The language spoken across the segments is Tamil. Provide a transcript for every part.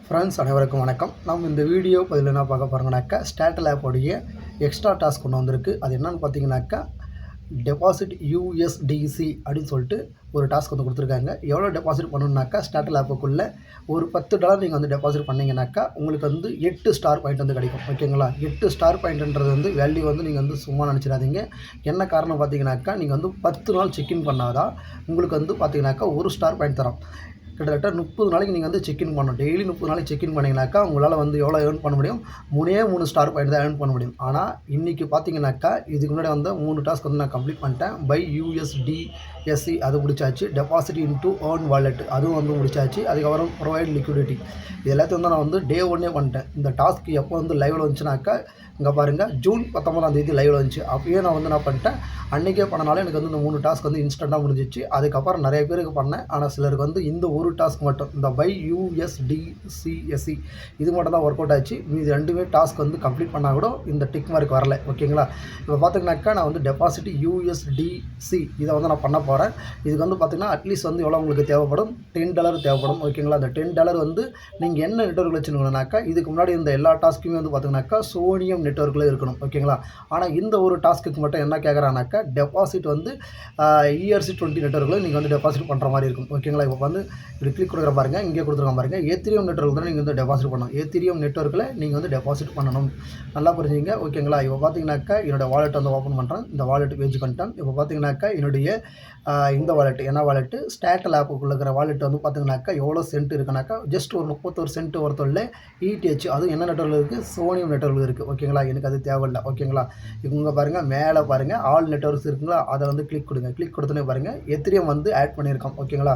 ஃப்ரெண்ட்ஸ் அனைவருக்கும் வணக்கம். நம்ம இந்த வீடியோ பதில் என்ன பார்க்க போகிறோங்கனாக்கா, ஸ்டாட்டல் ஆப்போடைய எக்ஸ்ட்ரா டாஸ்க் கொண்டு வந்திருக்கு. அது என்னென்னு பார்த்தீங்கன்னாக்கா, டெபாசிட் யூஎஸ்டிசி அப்படின்னு சொல்லிட்டு ஒரு டாஸ்க் வந்து கொடுத்துருக்காங்க. எவ்வளோ டெபாசிட் பண்ணணுன்னாக்கா, ஸ்டாட்டல் ஆப்புக்குள்ளே ஒரு $10 நீங்கள் வந்து டெபாசிட் பண்ணிங்கனாக்கா உங்களுக்கு வந்து 8 ஸ்டார் பாயிண்ட் வந்து கிடைக்கும். ஓகேங்களா? 8 ஸ்டார் பாயிண்ட்ன்றது வந்து வேல்யூ வந்து நீங்கள் வந்து சும்மா நினச்சிடாதீங்க. என்ன காரணம் பார்த்தீங்கன்னாக்கா, நீங்கள் வந்து 10 நாள் செக்இன் பண்ணாதான் உங்களுக்கு வந்து பார்த்தீங்கன்னாக்கா 1 ஸ்டார் பாயிண்ட் தரும். கிட்டத்தட்ட 30 நாளைக்கு நீங்கள் வந்து செக்இன் பண்ணணும். டெய்லி 30 நாளைக்கு செக்இன் பண்ணிங்கனாக்கா உங்களால் வந்து எவ்வளோ ஏர்ன் பண்ண முடியும்? 3 ஸ்டார் பாயிண்ட் தான் ஏர்ன் பண்ண முடியும். ஆனால் இன்றைக்கி பார்த்தீங்கன்னாக்கா, இதுக்கு முன்னாடி வந்து 3 டாஸ்க் வந்து நான் கம்ப்ளீட் பண்ணிட்டேன். பை USDSC அது முடிச்சாச்சு. டெபாசிட் இன்டூ ஏர்ன் வாலெட் அதுவும் வந்து முடிச்சாச்சு. அதுக்கப்புறம் ப்ரொவைட் லிக்விடிட்டி இது எல்லாத்தையும் வந்து நான் வந்து டே 1 பண்ணிட்டேன். இந்த டாஸ்க் எப்போ வந்து லைவில் வந்துச்சுனாக்கா, இங்கே பாருங்கள், ஜூன் 19 லைவில் வந்துச்சு. அப்பயே நான் வந்து என்ன பண்ணிட்டேன், அன்றைக்கே பண்ணனால எனக்கு வந்து இந்த 3 டாஸ்க் வந்து இன்ஸ்டண்ட்டாக முடிஞ்சிச்சு. அதுக்கப்புறம் நிறைய பேருக்கு பண்ணேன். ஆனால் சிலருக்கு வந்து இந்த ஒரு டாஸ்க் மட்டும், இந்த பை USDCSE இது மட்டும் தான் ஒர்க் அவுட் ஆச்சு. இது ரெண்டுமே டாஸ்க் வந்து கம்ப்ளீட் பண்ணால் கூட இந்த டிக் மார்க் வரல. ஓகேங்களா? இப்போ பார்த்தீங்கன்னாக்கா, நான் வந்து டெபாசிட் USDC இதை வந்து நான் பண்ண போகிறேன். இதுக்கு வந்து பார்த்திங்கன்னா அட்லீஸ்ட் வந்து எவ்வளோ உங்களுக்கு தேவைப்படும்? $10 தேவைப்படும். ஓகேங்களா? அந்த $10 வந்து நீங்கள் என்ன நெட்வொர்க் வச்சுருக்கணும்னாக்கா, இதுக்கு முன்னாடி இந்த எல்லா டாஸ்க்குமே வந்து பார்த்திங்கனாக்கா சோனியம் நெட்வொர்க்கில் இருக்கணும். ஓகேங்களா? ஆனால் இந்த ஒரு டாஸ்க்குக்கு மட்டும் என்ன கேட்குறானாக்கா, டெபாசிட் வந்து ERC20 நெட்வொர்க்கில் நீங்கள் வந்து டெபாசிட் பண்ணுற மாதிரி இருக்கும். ஓகேங்களா? இப்போ வந்து இப்படி கிளிக் கொடுக்குற பாருங்கள், இங்கே கொடுத்துருக்க பாருங்கள், ஏத்திரியம் நெட்வொர்க் தான் நீங்கள் வந்து டெபாசிட் பண்ணணும். ஏத்திரியம் நெட்வொர்க்கில் நீங்கள் வந்து டெபாசிட் பண்ணணும். நல்லா புரிஞ்சுங்க. ஓகேங்களா? இப்போ பார்த்தீங்கன்னாக்கா, என்னோடய வாலெட் வந்து ஓப்பன் பண்ணுறேன். இந்த வாலெட் பேஜ் பண்ணிட்டேன். இப்போ பார்த்தீங்கன்னாக்கா, என்னுடைய இந்த வாலெட் என்ன வாலெட்டு, ஸ்டாட்டல் ஆப்புக்குள்ள இருக்கிற வாலெட் வந்து பார்த்தீங்கன்னாக்கா எவ்வளோ சென்ட் இருக்குனாக்கா, ஜஸ்ட் ஒரு 31 சென்ட் ஒருத்தரில் ETH அதுவும் என்ன நெட்வொர்க்கில் இருக்குது? சோனியம் நெட்வொர்க்கில் இருக்குது. ஓகேங்களா? எனக்கு அது தேவையில்லை. ஓகேங்களா? இவங்க பாருங்கள், மேலே பாருங்கள், ஆல் நெட்வொர்க்ஸ் இருக்குங்களா, அதை வந்து கிளிக் கொடுங்க. கிளிக் கொடுத்தோன்னே பாருங்கள், எத்திரியம் வந்து ஆட் பண்ணியிருக்கோம். ஓகேங்களா?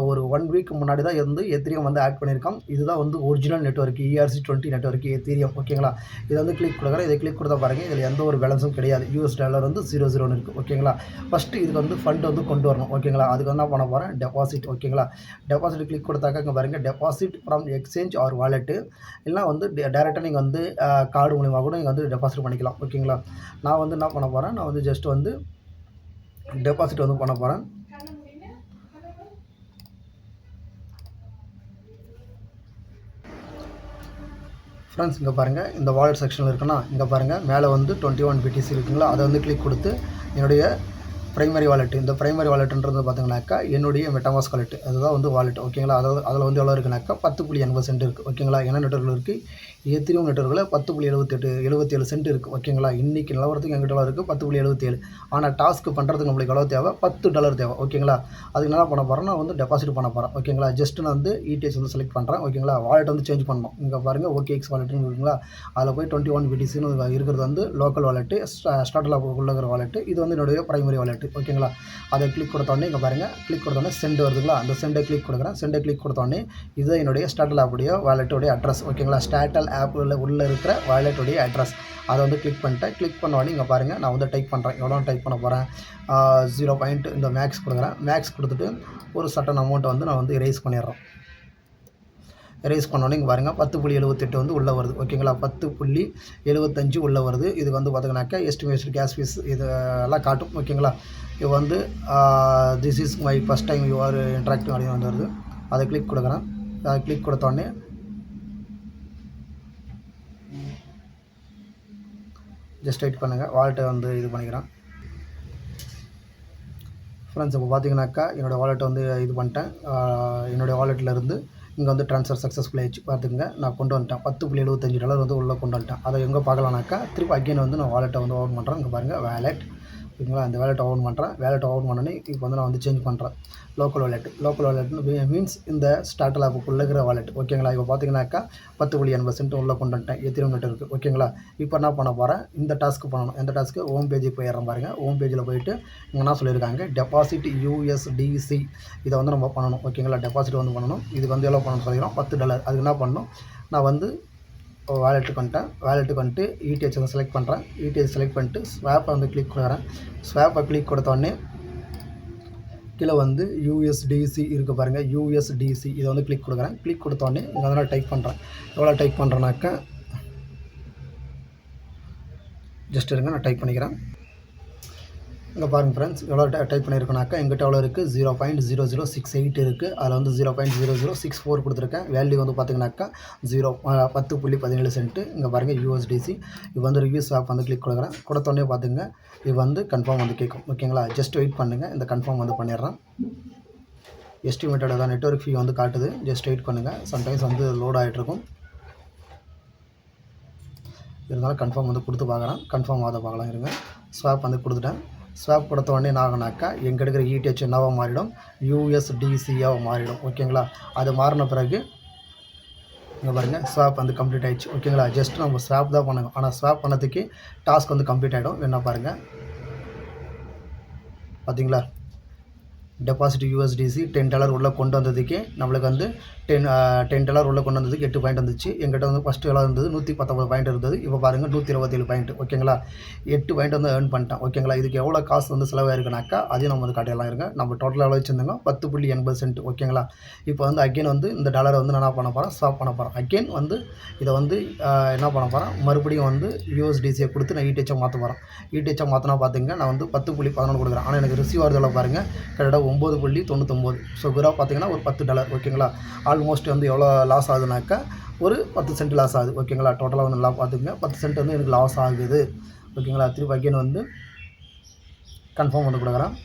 ஒரு 1 வீக் முன்னாடி தான் வந்து எத்திரியம் வந்து ஆட் பண்ணியிருக்கோம். இதுதான் வந்து original network, ERC20 network Ethereum. ஓகேங்களா? இதை வந்து கிளிக் கொடுக்குறேன். இதை கிளிக் கொடுத்தா பாருங்கள், இதில் எந்த ஒரு பேலன்ஸும் கிடையாது. $, வந்து 00 இருக்குது. ஓகேங்களா? ஃபஸ்ட்டு இதுக்கு வந்து ஃபண்ட் வந்து கொண்டு வரணும். ஓகேங்களா? அதுக்கு வந்து என்ன பண்ண போகிறேன்? டெபாசிட். ஓகேங்களா? டெபாசிட் கிளிக் கொடுத்தாக்கா இங்கே பாருங்கள், deposit from exchange or wallet, இல்லைனா வந்து டேரெக்டாக நீங்கள் வந்து கார்டு மூலிமா கூட நீங்கள் வந்து டெபாசிட் பண்ணிக்கலாம். ஓகேங்களா? நான் வந்து என்ன பண்ண போகிறேன், நான் வந்து ஜஸ்ட் வந்து டெபாசிட் வந்து பண்ண போகிறேன். ஃப்ரெண்ட்ஸ் இங்கே பாருங்கள், இந்த வாலெட் செக்ஷனில் இருக்குன்னா இங்கே பாருங்கள், மேலே வந்து 21 BTC இருக்குங்களா, அதை வந்து கிளிக் கொடுத்து என்னுடைய ப்ரைமரி வாலெட், இந்த ப்ரைமரி வாலெட்டுன்றது பார்த்தீங்கன்னாக்கா என்னுடைய மெட்டாமாஸ்க் வாலெட், அதுதான் வந்து வாலெட். ஓகேங்களா? அதாவது அதில் வந்து எவ்வளோ இருக்குனாக்கா 10.80 சென்ட் இருக்குது. ஓகேங்களா? என்ன நெட்வொர்க்கில் இருக்குது? ஏத்திரியம் நெட்வொர்க்கில் 10.77 சென்ட் இருக்குது. ஓகேங்களா? இன்றைக்கி நிலவரத்துக்கு எங்கிட்ட எவ்வளோ இருக்குது? 10.77. ஆனால் டாஸ்க் பண்ணுறதுக்கு நம்மளுக்கு எவ்வளோ தேவை? $10 தேவை. ஓகேங்களா? அதுக்கு என்ன பண்ண போகிறேன், நான் வந்து டெபாசிட் பண்ண போகிறேன். ஓகேங்களா? ஜஸ்ட் நான் வந்து ETH வந்து செலக்ட் பண்ணுறேன். ஓகேங்களா? வாலெட் வந்து சேஞ்ச் பண்ணணும். இங்கே பாருங்கள், OKX வாலெட்டுன்னு இருக்குங்களா, அதில் போய் 21 BTCன்னு இருக்கிறது வந்து லோக்கல் வாலெட்டு, ஸ்டாட்டல் ஆப்புக்குள்ள இருக்கிற வாலெட்டு, இது வந்து என்னுடைய ப்ரைமரி வாலெட்டு. ஓகேங்களா? அதை கிளிக் கொடுத்தோடனே இங்கே பாருங்கள், கிளிக் கொடுத்தோடனே சென்ட் வருதுங்களா, அந்த சென்டை கிளிக் கொடுக்குறேன். சென்டை கிளிக் கொடுத்தோடனே இது என்னுடைய ஸ்டாட்டல் ஆப்புடைய வாலெட்டுடைய அட்ரஸ். ஓகேங்களா? ஸ்டாட்டல் ஆப்பில் உள்ளே இருக்கிற வாலெட்டுடைய அட்ரஸ், அதை வந்து கிளிக் பண்ணிட்டேன். கிளிக் பண்ண உடனே இங்கே பாருங்கள், நான் வந்து டைப் பண்ணுறேன். எவ்வளோ டைப் பண்ண போகிறேன்? 0. இந்த மேக்ஸ் கொடுக்குறேன். மேக்ஸ் கொடுத்துட்டு ஒரு சர்டன் அமௌண்ட்டை வந்து நான் வந்து எரேஸ் பண்ணிடுறேன். எரேஸ் பண்ணோன்னே இங்கே பாருங்கள், 10.78 வந்து உள்ளே வருது. ஓகேங்களா? 10.75 உள்ளே வருது. இதுக்கு வந்து பார்த்தீங்கன்னாக்கா எஸ்டிமேஷன் கேஷ் ஃபீஸ் இதெல்லாம் காட்டும். ஓகேங்களா? இது வந்து this is my first time you are interactive அப்படின்னு வந்து வருது. அதை கிளிக் கொடுக்குறேன். அதை கிளிக் கொடுத்தோடனே ஜஸ்ட் வெயிட் பண்ணுங்கள், வாலெட்டை வந்து இது பண்ணிக்கிறேன். ஃப்ரெண்ட்ஸ் இப்போ பார்த்தீங்கன்னாக்கா என்னோடய வாலெட்டை வந்து இது பண்ணிட்டேன். என்னுடைய வாலெட்டிலேருந்து இங்கே வந்து ட்ரான்ஸ்ஃபர் சக்ஸஸ்ஃபுல் ஆகிடுச்சு. பார்த்துக்குங்க, நான் கொண்டு வந்துட்டேன். $10.75 வந்து உள்ளே கொண்டு வந்துட்டேன். அதை எங்கே பார்க்கலானாக்கா, திருப்பி அகைன் வந்து நான் வாலெட்டை வந்து ஓப்பன் பண்ணுறேன். இங்கே பாருங்கள், வேலெட். ஓகேங்களா? இந்த வேலெட்டை ஓப்பன் பண்ணுறேன். வேலெட்டை ஓப்பன் பண்ணோன்னே இப்போ வந்து நான் வந்து சேஞ்ச் பண்ணுறேன். Local wallet. லோக்கல் வாலெட்னு மீன்ஸ் இந்த ஸ்டாட்டல் ஆப்புக்குள்ளே இருக்கிற வாலெட். ஓகேங்களா? இப்போ பார்த்தீங்கன்னாக்கா 10.80 சென்ட் உள்ளே கொண்டு வந்துட்டேன். Ethereum network. ஓகேங்களா? இப்போ என்ன பண்ண போகிறேன், இந்த டாஸ்க்கு பண்ணணும். எந்த டாஸ்க்கு? ஹோம் பேஜுக்கு போயிடுறேன் பாருங்கள். ஹோம் பேஜில் போயிட்டு இங்கே என்ன சொல்லியிருக்காங்க, டெபாசிட் USDC இதை வந்து நம்ம பண்ணணும். ஓகேங்களா? டெபாசிட் வந்து பண்ணணும். இதுக்கு வந்து எவ்வளோ பண்ணணும்னு சொல்லிக்கிறோம்? $10. அதுக்கு என்ன பண்ணணும், நான் வந்து வாலெட்டுக்கு வந்துட்டேன். வாலெட்டுக்கு வந்துட்டு ETH வந்து செலக்ட் பண்ணுறேன். ETH செலக்ட் பண்ணிட்டு ஸ்வாப்பை வந்து கிளிக் கொடுக்குறேன். ஸ்வாப்பை கிளிக் கொடுத்தோடனே கீழே வந்து USDC இருக்குது பாருங்கள், USDC இதை வந்து கிளிக் கொடுக்குறேன். கிளிக் கொடுத்தோடனே இங்கே வந்து நான் டைப் பண்ணுறேன். எவ்வளோ டைப் பண்ணுறேன்னாக்கா, ஜஸ்ட் இருங்க, நான் டைப் பண்ணிக்கிறேன். இங்கே பாருங்கள் ஃப்ரெண்ட்ஸ் எவ்வளோ டைப் பண்ணியிருக்கோனாக்கா எங்கிட்ட எவ்வளோ இருக்குது 0.0068 இருக்குது. அதில் வந்து 0.0064 கொடுத்துருக்கேன். வேல்யூ வந்து பார்த்தீங்கன்னாக்கா 10.17 சென்ட்டு. இங்கே பாருங்கள் யூஎஸ்டிசி. இது வந்து ரிவ்யூ ஸ்வாப் வந்து கிளிக் கொடுக்குறேன். கொடுத்தோடனே பார்த்துங்க இது வந்து கன்ஃபார்ம் வந்து கேட்கும். ஓகேங்களா, ஜஸ்ட் வெயிட் பண்ணுங்கள். இந்த கன்ஃபார்ம் வந்து பண்ணிடுறேன். எஸ்டிமேட்டட் தான் நெட்வொர்க் ஃபீ வந்து காட்டுது. ஜஸ்ட் வெயிட் பண்ணுங்கள். சம்டைம்ஸ் வந்து லோட் ஆகிட்ருக்கும். இருந்தாலும் கன்ஃபார்ம் வந்து கொடுத்து பார்க்குறேன். கன்ஃபார்ம் ஆக பார்க்கலாம் இருங்க. ஸ்வாப் வந்து கொடுத்துட்டேன். ஸ்வாப் கொடுத்த உடனே என்ன ஆகுனாக்கா எங்கே எடுக்கிற ETH என்னவாக மாறிடும், USDCயாக மாறிடும். ஓகேங்களா, அது மாறின பிறகு இங்கே பாருங்கள் ஸ்வாப் வந்து கம்ப்ளீட் ஆகிடுச்சு. ஓகேங்களா, ஜஸ்ட் நம்ம ஸ்வாப் தான் பண்ணணும். ஆனால் ஸ்வாப் பண்ணதுக்கு டாஸ்க் வந்து கம்ப்ளீட் ஆகிடும். என்ன பாருங்கள் பார்த்தீங்களா, டெபாசிட் USDC $10 உள்ளே கொண்டு வந்ததுக்கே நம்மளுக்கு வந்து $10 உள்ளே கொண்டு வந்ததுக்கு 8 பாயிண்ட் வந்துச்சு. எங்கிட்ட வந்து ஃபஸ்ட்டு எல்லாம் இருந்தது 119 பாயிண்ட் இருந்தது. இப்போ பாருங்கள் 127 பாயிண்ட். ஓகேங்களா, 8 பாயிண்ட் வந்து ஏர்ன் பண்ணிட்டேன். ஓகேங்களா, இதுக்கு எவ்வளோ காசு வந்து செலவாயிருக்குனாக்கா அதையும் நம்ம வந்து காட்டிடலாம் இருங்க. நம்ம டோட்டலாக எவ்வளோ வச்சுருந்தோங்க 10.80 சென்ட். ஓகேங்களா, இப்போ வந்து அகெயின் வந்து இந்த டாலரை வந்து நான் என்ன பண்ண போகிறேன், ஸ்வாப் பண்ண போகிறேன். அகெயின் வந்து இதை வந்து என்ன பண்ண போகிறேன், மறுபடியும் வந்து USDCயை கொடுத்து நான் ETH மாற்ற போகிறேன். ETH மாற்றினா பார்த்துங்க நான் வந்து 10.11 கொடுக்குறேன். ஆனால் எனக்கு ரிசீவ் ஆகிறதுல பாருங்கள் கிட்டத்தட்ட 9.99. ஸோ குரா பார்த்தீங்கன்னா ஒரு $10. ஓகேங்களா, ஆல்மோஸ்ட் வந்து எவ்வளோ லாஸ் ஆகுதுனாக்கா ஒரு 10 சென்ட் லாஸ் ஆகுது. ஓகேங்களா, டோட்டலாக வந்து நல்லா பார்த்துக்குங்க 10 சென்ட் வந்து எனக்கு லாஸ் ஆகுது. ஓகேங்களா, திருப்பி அகைன் வந்து கன்ஃபார்ம் வந்து கொடுக்குறேன்.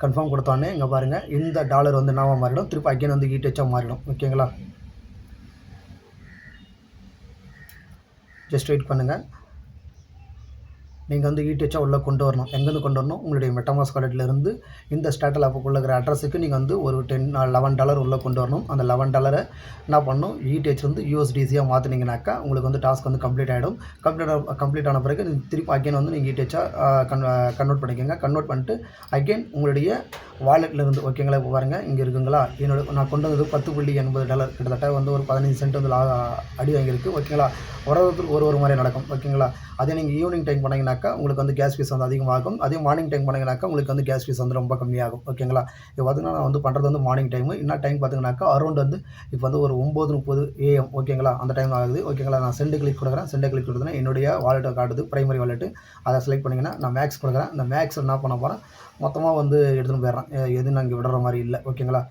கன்ஃபார்ம் கொடுத்தோடனே இங்கே பாருங்கள் இந்த டாலர் வந்து என்னவாக மாறிடும், திருப்பி அகைன் வந்து ETH மாறிடும். ஓகேங்களா, ஜஸ்ட் வெயிட் பண்ணுங்கள். நீங்கள் வந்து ETH உள்ளே கொண்டு வரணும். எங்கேருந்து கொண்டு வரணும், உங்களுடைய மெட்டாமாஸ்க் வாலெட்லேருந்து இந்த ஸ்டாட்டல் ஆப்புக்குள்ளே இருக்கிற அட்ரஸுக்கு நீங்கள் வந்து ஒரு $11 உள்ளே கொண்டு வரணும். அந்த $11 என்ன பண்ணணும், ETH வந்து USDCயாக மாற்றினீங்கனாக்கா உங்களுக்கு வந்து டாஸ்க் வந்து கம்ப்ளீட் ஆகிடும். கம்ப்ளீட் ஆன பிறகு திருப்பி அகைன் வந்து நீங்கள் ETH கன்வெர்ட் பண்ணிக்கோங்க. கன்வெர்ட் பண்ணிட்டு அகைன் உங்களுடைய வாலெட்லேருந்து ஓகேங்களா, இப்போ பாருங்கள் இங்கே இருக்குங்களா, நான் கொண்டு வந்தது $10.80 கிட்டத்தட்ட வந்து ஒரு 15 சென்ட் வந்து அடி வாங்கியிருக்கு. ஓகேங்களா, ஒரு மாதிரி நடக்கும். ஓகேங்களா, அதே நீங்கள் ஈவினிங் டைம் பண்ணிங்கனாக்கா உங்களுக்கு வந்து கேஸ் ஃபீஸ் வந்து அதிகமாகும். அதே மார்னிங் டைம் பண்ணிங்கனாக்கா உங்களுக்கு வந்து கேஸ் ஃபீஸ் வந்து ரொம்ப கம்மியாகும். ஓகேங்களா, இப்போ பார்த்தீங்கன்னா நான் வந்து பண்ணுறது வந்து மார்னிங் டைமு. என்ன டைம் பார்த்தீங்கன்னாக்கா அரௌண்ட் வந்து இப்போ வந்து ஒரு 9:30 AM. ஓகேங்களா, அந்த டைம் ஆகுது. ஓகேங்களா, நான் சென்ட் கிளிக் கொடுக்குறேன். சென்ட் கிளிக் கொடுத்தேன்னா என்னுடைய வாலெட்டை காட்டுது, பிரைமரி வாலெட்டு. அதை செலக்ட் பண்ணிங்கன்னா நான் மேக்ஸ் கொடுக்குறேன். இந்த மேக்ஸ் என்ன பண்ண போகிறேன், மொத்தமாக வந்து எடுத்துன்னு போயிடுறேன். எதுவும் நான் இங்கே விடுற மாதிரி இல்லை. ஓகேங்களா,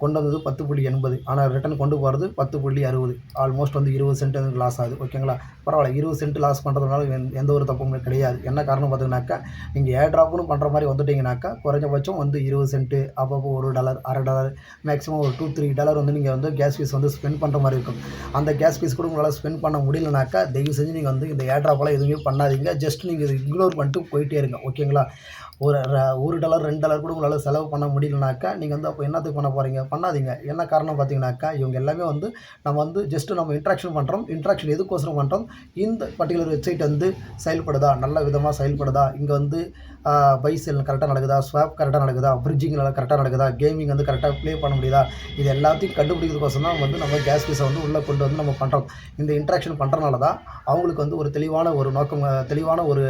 கொண்டு வந்தது 10.80, ஆனால் ரிட்டன் கொண்டு போகிறது 10.60. ஆல்மோஸ்ட் வந்து 20 சென்ட் வந்து லாஸ் ஆகுது. ஓகேங்களா, பரவாயில்ல, 20 சென்ட் லாஸ் பண்ணுறதுனால எந்த ஒரு தப்புமே கிடையாது. என்ன காரணம் பார்த்தீங்கன்னாக்கா நீங்கள் ஏர் ட்ராப்னு பண்ணுற மாதிரி வந்துட்டிங்கனாக்கா குறைஞ்சபட்சம் வந்து 20 சென்ட்டு, அப்பப்போ $1, $1.5, மேக்ஸிமம் ஒரு $2-3 வந்து நீங்கள் வந்து கேஸ் ஃபீஸ் வந்து ஸ்பெண்ட் பண்ணுற மாதிரி இருக்கும். அந்த கேஸ் ஃபீஸ் கூட உங்களால் ஸ்பெண்ட் பண்ண முடியலனாக்கா தயவு செஞ்சு நீங்கள் வந்து இந்த ஏர் ட்ராப்பெல்லாம் எதுவுமே பண்ணாதீங்க. ஜஸ்ட் நீங்கள் இதை இக்னோர் பண்ணிட்டு போயிட்டே இருங்க. ஓகேங்களா, ஒரு $1 $2 கூட உங்களால் செலவு பண்ண முடியலனாக்கா நீங்கள் வந்து அப்போ என்னத்துக்கு பண்ண போகிறீங்க, பண்ணாதீங்க. என்ன காரணம் பார்த்தீங்கன்னாக்கா இவங்க எல்லாமே வந்து நம்ம வந்து ஜஸ்ட்டு நம்ம இன்ட்ராக்ஷன் பண்ணுறோம். இன்ட்ராக்ஷன் எதுக்கோசரம் பண்ணுறோம், இந்த பர்டிகுலர் வெப்சைட் வந்து செயல்படுதா, நல்ல விதமாக செயல்படுதா, இங்கே வந்து பை செல் கரெக்டாக நடக்குதா, ஸ்வாப் கரெக்டாக நடக்குதா, பிரிட்ஜிங் கரெக்டாக நடக்குதா, கேமிங் வந்து கரெக்டாக ப்ளே பண்ண முடியுதா, இது எல்லாத்தையும் கண்டுபிடிக்கிறதுக்கோசரம் தான் வந்து நம்ம கேஸ் ஃபீஸை வந்து உள்ளே கொண்டு வந்து நம்ம பண்ணுறோம். இந்த இன்ட்ராக்ஷன் பண்ணுறனால தான் அவங்களுக்கு வந்து ஒரு தெளிவான ஒரு நோக்கம், தெளிவான ஒரு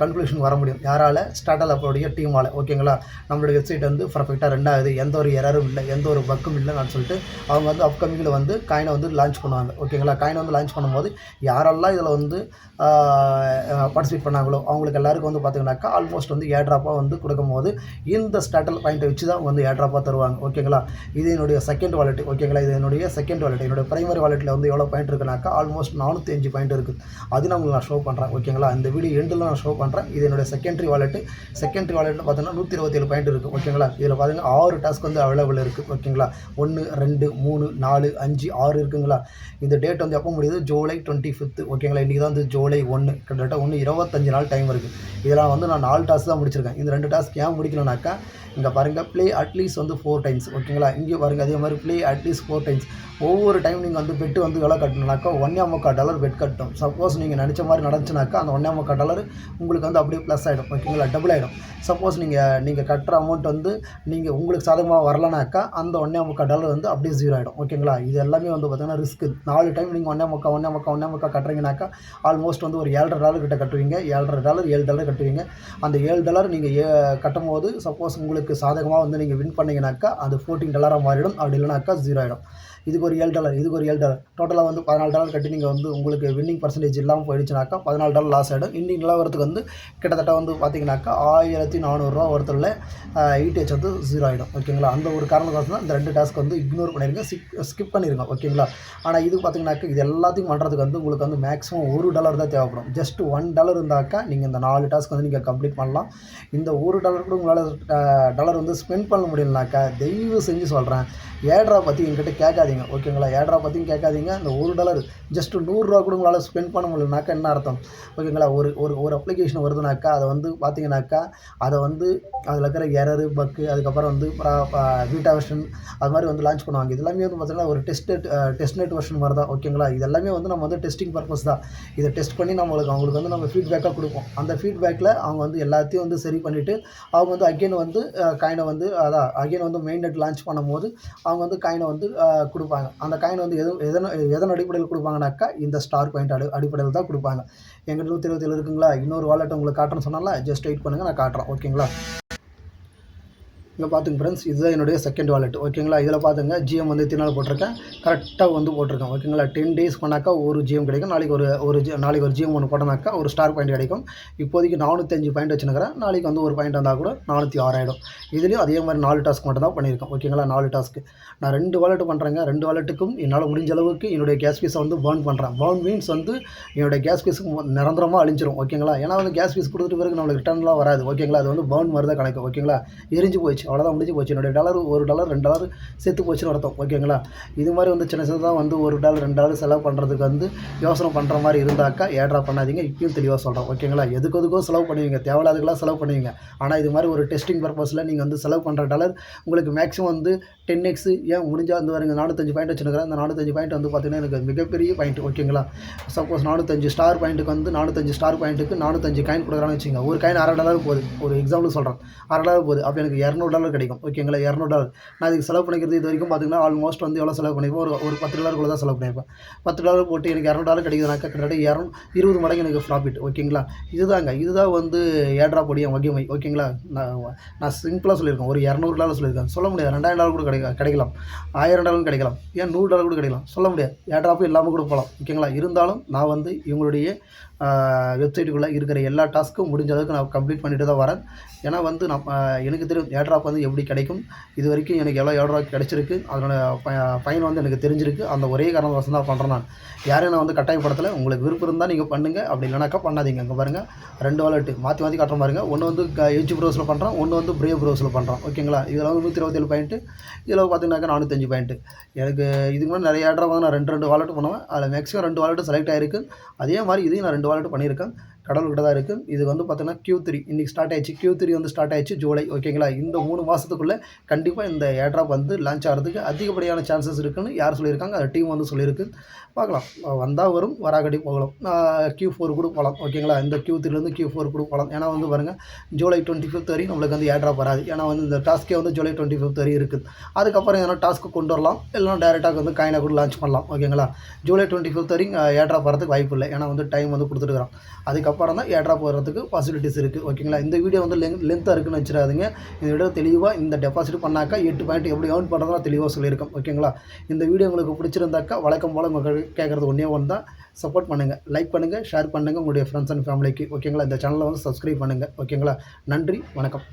கன்க்ளூஷன் வர முடியும். யாரால், ஸ்டார்டல் அப்போடைய டீமால். ஓகேங்களா, நம்மளுடைய வெப்சைட் வந்து பர்ஃபெக்டாக ரன் ஆகுது, எந்த ஒரு எரரும் இல்லை, எந்த ஒரு பக்கும் இல்லைன்னு சொல்லிட்டு அவங்க வந்து அப்கமிங்கில் வந்து காயினை வந்து லான்ச் பண்ணுவாங்க. ஓகேங்களா, காயினை வந்து லான்ச் பண்ணும்போது யாரெல்லாம் இதில் வந்து பார்ட்டிசிபேட் பண்ணாங்களோ அவங்களுக்கு எல்லாருக்கும் வந்து பார்த்திங்கனாக்கா ஆல்மோஸ்ட் வந்து ஏர்ட்ராப்பாக வந்து கொடுக்கும்போது இந்த ஸ்டாட்டல் பாயிண்ட்டை வச்சு தான் வந்து ஏர்ட்ராப்பாக தருவாங்க. ஓகேங்களா, இது என்னுடைய செகண்ட் வாலெட். ஓகேங்களா, இது என்னுடைய செகண்ட் வாலெட். என்னுடைய பிரைமரி வாலெட்டில் வந்து எவ்வளோ பாயிண்ட் இருக்குனாக்கா ஆல்மோஸ்ட் 405 பாயிண்ட் இருக்குது. அது நான் உங்களுக்கு நான் ஷோ பண்ணுறேன். ஓகேங்களா, இந்த வீடியோ எண்டில் நான் ஷோ பண்ணுறேன். இது என்னுடைய செகண்டரி வாலெட்டு. செகண்டரி வாலெட்டில் பார்த்தீங்கன்னா 127 பாயிண்ட் இருக்குது. ஓகேங்களா, இதில் பார்த்தீங்கன்னா 6 டாஸ்க் வந்து அவைலபிள் இருக்குது. ஓகேங்களா, 1 2 3 4 5 6 இருக்குங்களா. இந்த டேட் வந்து எப்போ முடியுது, ஜூலை 25. ஓகேங்களா, இன்றைக்கி தான் வந்து ஜூலை 1. கிட்டத்தட்ட 25 நாள் டைம் இருக்குது. இதெல்லாம் வந்து நான் 4 டாஸ்க் தான் முடிச்சிருக்கேன். இந்த 2 டாஸ்க் ஏன் முடிக்கலனாக்கா இங்கே பாருங்கள் ப்ளே அட்லீஸ்ட் வந்து 4 டைம்ஸ். ஓகேங்களா, இங்கே பாருங்கள் அதே மாதிரி ப்ளே அட்லீஸ்ட் 4 டைம்ஸ். ஒவ்வொரு டைம் நீங்கள் வந்து பெட்டு வந்து எவ்வளோ கட்டணுனாக்கா $1.25 பெட் கட்டணும். சப்போஸ் நீங்கள் நினச்ச மாதிரி நடந்துச்சுனாக்கா அந்த $1.25 உங்களுக்கு வந்து அப்படியே ப்ளஸ் ஆகிடும். ஓகேங்களா, டபுள் ஆகிடும். சப்போஸ் நீங்கள் கட்டுற அமௌண்ட் வந்து நீங்கள் உங்களுக்கு சாதகமாக வரலனாக்கா அந்த $1.25 வந்து அப்படியே 0 ஆகிடும். ஓகேங்களா, இது எல்லாமே வந்து பார்த்தீங்கன்னா ரிஸ்க்கு. 4 டைம் நீங்கள் $1.25 கட்டுறீங்கனாக்கா ஆல்மோஸ்ட் வந்து ஒரு $7.5 கிட்ட கட்டுவீங்க. $7.5 $7 கட்டுவீங்க. அந்த $7 நீங்கள் கட்டும் போது சப்போஸ் உங்களுக்கு சாதகமாக வந்து நீங்கள் வின் பண்ணிங்கனாக்கா அது $14 மாறிடும். அப்படி இல்லைனாக்கா 0 ஆகிடும். இதுக்கு ஒரு $7 இதுக்கு ஒரு $7 டோட்டலாக வந்து $14 கட்டி நீங்கள் வந்து உங்களுக்கு வின்னிங் பர்சன்டேஜ் இல்லாமல் போயிடுச்சுனாக்கா $14 லாஸ் ஆகிடும். இன்னைக்கு நிலவரத்துக்கு வந்து கிட்டத்தட்ட வந்து பார்த்தீங்கன்னாக்கா $1400 ஒருத்தரில் ETH வந்து 0 ஆகிடும். ஓகேங்களா, அந்த ஒரு காரணத்துக்கு தான் இந்த 2 டாஸ்க் வந்து இக்னோர் பண்ணிடுங்க, ஸ்கிப் பண்ணிடுங்க. ஓகேங்களா, ஆனால் இது பார்த்தீங்கன்னாக்கா இது எல்லாத்தையும் பண்ணுறதுக்கு வந்து உங்களுக்கு வந்து மேக்ஸிமம் $1 தான் தேவைப்படும். ஜஸ்ட் $1 இருந்தாக்கா நீங்கள் இந்த 4 டாஸ்க் வந்து நீங்கள் கம்ப்ளீட் பண்ணலாம். இந்த $1 கூட உங்களால் டாலர் வந்து ஸ்பெண்ட் பண்ண முடியலனாக்கா தயவு செஞ்சு சொல்கிறேன், ஏட்ரா பற்றி என்கிட்ட கேட்காதீங்க. ஓகேங்களா, ஏட்ரா பற்றியும் கேட்காதீங்க. இந்த $1 ஜஸ்ட் $100 கூட உங்களால் ஸ்பெண்ட் பண்ண முடியலனாக்கா என்ன அர்த்தம்? ஓகேங்களா, ஒரு ஒரு ஒரு அப்ளிகேஷன் வருதுனாக்கா அதை வந்து பார்த்தீங்கன்னாக்கா அதை வந்து அதில் இருக்கிற எரரு பக்கு அதுக்கப்புறம் வந்து பீட்டா வெர்ஷன் அது மாதிரி வந்து லான்ச் பண்ணுவாங்க. இது எல்லாமே வந்து பார்த்தீங்கன்னா ஒரு டெஸ்ட்நெட் வெர்ஷன் மாதிரி தான். ஓகேங்களா, இது எல்லாமே வந்து நம்ம வந்து டெஸ்டிங் பர்பஸ் தான். இதை டெஸ்ட் பண்ணி அவங்களுக்கு வந்து நம்ம ஃபீட்பேக்காக கொடுப்போம். அந்த ஃபீட்பேக்கில் அவங்க வந்து எல்லாத்தையும் வந்து சரி பண்ணிவிட்டு அவங்க வந்து அகெயின் வந்து காயினை வந்து அகெயின் வந்து மெயின் நெட் லான்ச் பண்ணும்போது அவங்க வந்து காயினை வந்து கொடுப்பாங்க. அந்த காயினை வந்து எதன் அடிப்படையில் கொடுப்பாங்கனாக்கா இந்த ஸ்டார் பாயிண்ட் அடிப்படையில் தான் கொடுப்பாங்க. எங்கிட்ட 127 இருக்குங்களா, இன்னொரு வாலெட் உங்களுக்கு காட்டுறேன்னு சொன்னால ஜஸ்ட் வெயிட் பண்ணுங்கள், நான் காட்டுறேன். ஓகேங்களா, இங்கே பார்த்துங்க ஃப்ரெண்ட்ஸ், இதுதான் என்னுடைய செகண்ட் வாலெட். ஓகேங்களா, இதில் பார்த்துங்க GM வந்து எத்தனை நாள் போட்டிருக்கேன், கரெக்டாக வந்து போட்டிருக்கேன். ஓகேங்களா, 10 டேஸ் பண்ணாக்கா ஒரு GM கிடைக்கும். நாளைக்கு ஒரு GM ஒன்று போட்டோம்னாக்கா ஒரு ஸ்டார் பாயிண்ட் கிடைக்கும். இப்போதைக்கு 405 பாயிண்ட் வச்சுருக்கிறேன். நாளைக்கு வந்து ஒரு பாயிண்ட் வந்தால் கூட 406 ஆகிடும். இதுலேயும் அதே மாதிரி 4 டாஸ்க் மட்டும் தான் பண்ணியிருக்கேன். ஓகேங்களா, 4 டாஸ்க்கு நான் 2 வாலெட் பண்ணுறேங்க. 2 வாலெட்டுக்கும் என்னால் முடிஞ்ச அளவுக்கு என்னுடைய கேஸ் ஃபீஸை வந்து பர்ன் பண்ணுறேன். பர்ன் மீன்ஸ் வந்து என்னுடைய கேஸ் ஃபீஸுக்கு நிரந்தரமாக அழிஞ்சிரும். ஓகேங்களா, ஏன்னா வந்து கேஸ் ஃபீஸ் கொடுத்துட்டு பிறகு நம்மளுக்கு ரிட்டர்ன்லாம் வராது. ஓகேங்களா, அது வந்து பர்ன் மாதிரி தான் கணக்கு. ஓகேங்களா, எரிஞ்சு போயிடுச்சு, அவ்வளோதான், முடிஞ்சு போச்சு. என்னுடைய $1 $2 சேர்த்து போச்சுன்னு அர்த்தம். ஓகேங்களா, இது மாதிரி வந்து சின்ன சின்னதாக வந்து $1 $2 செலவு பண்ணுறதுக்கு வந்து யோசனை பண்ணுற மாதிரி இருந்தாக்கா ஏட்ரா பண்ணாதீங்க. இப்பயும் தெளிவாக சொல்கிறேன். ஓகேங்களா, எதுக்கோ செலவு பண்ணுவீங்க, தேவையில்லாதுக்கெல்லாம் செலவு பண்ணுவீங்க. ஆனால் இது மாதிரி ஒரு டெஸ்டிங் பர்பஸில் நீங்கள் வந்து செலவு பண்ணுற டாலர் உங்களுக்கு மேக்ஸிமம் வந்து 10x ஏன் முடிஞ்சால் வந்து வருங்க. 405 பாயிண்ட் வச்சுருக்கிறேன். இந்த 405 பாயிண்ட் வந்து பார்த்தீங்கன்னா எனக்கு மிகப்பெரிய பாயிண்ட். ஓகேங்களா, சப்போஸ் 405 ஸ்டார் பாயிண்ட்டுக்கு வந்து 405 ஸ்டார் பாயிண்ட்டுக்கு 405 காயின் கொடுக்குறான்னு வச்சுங்க. ஒரு காயின் $6 போகுது, ஒரு எக்ஸாம்பிள் சொல்கிறேன், $6 போகுது. அப்போ எனக்கு $200 கிடைக்கும். ஓகேங்களா, $200 நான் இதுக்கு செலவு பண்ணிக்கிறது இது வரைக்கும் பார்த்தீங்கன்னா ஆல்மோஸ்ட் வந்து எவ்வளோ செலவு பண்ணியிருப்பேன், ஒரு $10 தான் செலவு பண்ணியிருப்பேன். $10 போட்டு எனக்கு $200 கிடைக்குதுனாக்கா கிட்டத்தட்ட 20 மடங்கு எனக்கு ப்ராஃபிட். ஓகேங்களா, இதுதான் வந்து ஏட்ரா பொடிய வகைமை. ஓகேங்களா, நான் சிம்பிளாக சொல்லியிருக்கேன், ஒரு $200 சொல்லியிருக்கேன். சொல்ல முடியாது $2000 கூட கிடைக்கலாம், $1000 கிடைக்கலாம், ஏன் $100 கூட கிடைக்கலாம், சொல்ல முடியாது. ஏட்ராப்பும் இல்லாமல் கூட போகலாம். ஓகேங்களா, இருந்தாலும் நான் வந்து இவங்களுடைய வெப்சைட்டுக்குள்ளே இருக்கிற எல்லா டாஸ்க்கும் முடிஞ்ச அளவுக்கு நான் கம்ப்ளீட் பண்ணிட்டு தான் வரேன். ஏன்னா வந்து எனக்கு தெரியும் ஏட்ராப் வந்து எப்படி கிடைக்கும், இது வரைக்கும் எனக்கு எவ்வளோ ஏட்ராப் கிடச்சிருக்கு, அதனோட பயன் வந்து எனக்கு தெரிஞ்சிருக்கு. அந்த ஒரே காரணவசம் தான் பண்ணுறேன். நான் யாரையும் நான் வந்து கட்டாயப்படுத்தலை. உங்களுக்கு விருப்பம் இருந்தால் நீங்கள் பண்ணுங்கள், அப்படி இல்லைனாக்கா பண்ணாதீங்க. அங்கே பாருங்கள், 2 வாலெட்டு மாற்றி காட்டுற பாருங்கள். ஒன்று வந்து எட்ஜ் ப்ரௌஸில் பண்ணுறேன், ஒன்று வந்து பிரேவ் ப்ரௌஸில் பண்ணுறேன். ஓகேங்களா, இதில் வந்து 127 பாயிண்ட்டு, இதில் பார்த்தீங்கன்னாக்கா 405 பாயிண்ட்டு. எனக்கு இதுக்கு முன்னாடி நிறைய ஏட்ராப் வந்து நான் 2 வாலெட் பண்ணுவேன். அதில் மேக்ஸிமம் 2 வாலெட்டு செலக்ட் ஆகிருக்கு. அதே மாதிரி இதையும் நான் 2 வாலெட் பண்ணியிருக்கேன். கடவுள்கிட்ட தான் இருக்குது. இது வந்து பார்த்தீங்கன்னா Q3 இன்றைக்கி ஸ்டார்ட் ஆயிடுச்சு. Q3 வந்து ஸ்டார்ட் ஆயிடுச்சு ஜூலை. ஓகேங்களா, இந்த 3 மாதத்துக்குள்ளே கண்டிப்பாக இந்த ஏட்ராப் வந்து லான்ச் ஆகிறதுக்கு அதிகப்படியான சான்சஸ் இருக்குதுன்னு யார் சொல்லியிருக்காங்க, அந்த டீம் வந்து சொல்லியிருக்கு. பார்க்கலாம், வந்தால் வரும், வராக்கடி போகலாம். Q4 கூட போகலாம். ஓகேங்களா, இந்த Q3லேருந்து Q4 கூட போகலாம். ஏன்னா வந்து பாருங்கள், ஜூலை 25 வரையும் நம்மளுக்கு வந்து ஏட்ராப் வராது. ஏன்னா வந்து இந்த டாஸ்க்கே வந்து ஜூலை 25 வரையும் இருக்குது. அதுக்கப்புறம் எதனா டாஸ்க்கு கொண்டு வரலாம், இல்லைனா டேரெக்டாக வந்து காயினை கூட லான்ச் பண்ணலாம். ஓகேங்களா, ஜூலை 25 வரையும் ஏட்ராப் வரதுக்கு வாய்ப்பு இல்லை. ஏன்னா வந்து டைம் வந்து கொடுத்துருக்குறோம். அதுக்கப்புறம் தான் ஏட்ராப் வர்றதுக்கு பாசிபிலிட்டிஸ் இருக்குது. ஓகேங்களா, இந்த வீடியோ வந்து லென்த்தாக இருக்குன்னு வச்சிடாதீங்க. இந்த வீடியோ தெளிவாக இந்த டெபாசிட் பண்ணாக்கா 8 பாயிண்ட் எப்படி ஏர்ன் பண்ணுறதுலாம் தெளிவாக சொல்லியிருக்கேன். ஓகேங்களா, இந்த வீடியோ உங்களுக்கு பிடிச்சிருந்தாக்கா வழக்கம் போல் உங்களுக்கு கேட்குறது ஒன்றே தான், சப்போர்ட் பண்ணுங்கள், லைக் பண்ணுங்கள், ஷேர் பண்ணுங்கள் உங்களுடைய ஃப்ரெண்ட்ஸ் அண்ட் ஃபேமிலிக்கு. ஓகேங்களா, இந்த சேனலை வந்து சப்ஸ்கிரைப் பண்ணுங்கள். ஓகேங்களா, நன்றி, வணக்கம்.